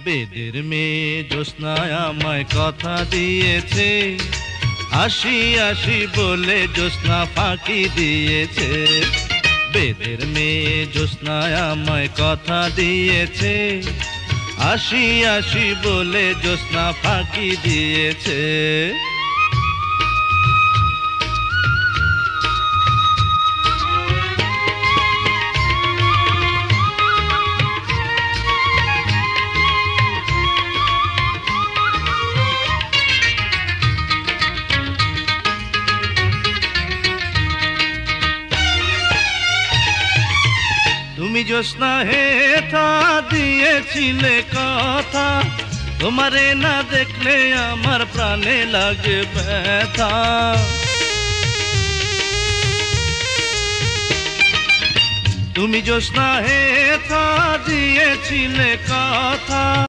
বেদের মেয়ে জ্যোৎস্নায় আমায় কথা দিয়েছে, আসি আসি বলে জ্যোৎস্না ফাঁকি দিয়েছে। বেদের মেয়ে জ্যোৎস্নায় আমায় কথা দিয়েছে, আসি আসি বলে জ্যোৎস্না ফাঁকি দিয়েছে। তুমি জ্যোৎস্না হেথা দিয়েছিলে কথা, তোমারে না দেখলে আমার প্রাণে লাগে ব্যথা। তুমি জ্যোৎস্না হেথা দিয়েছিলে কথা।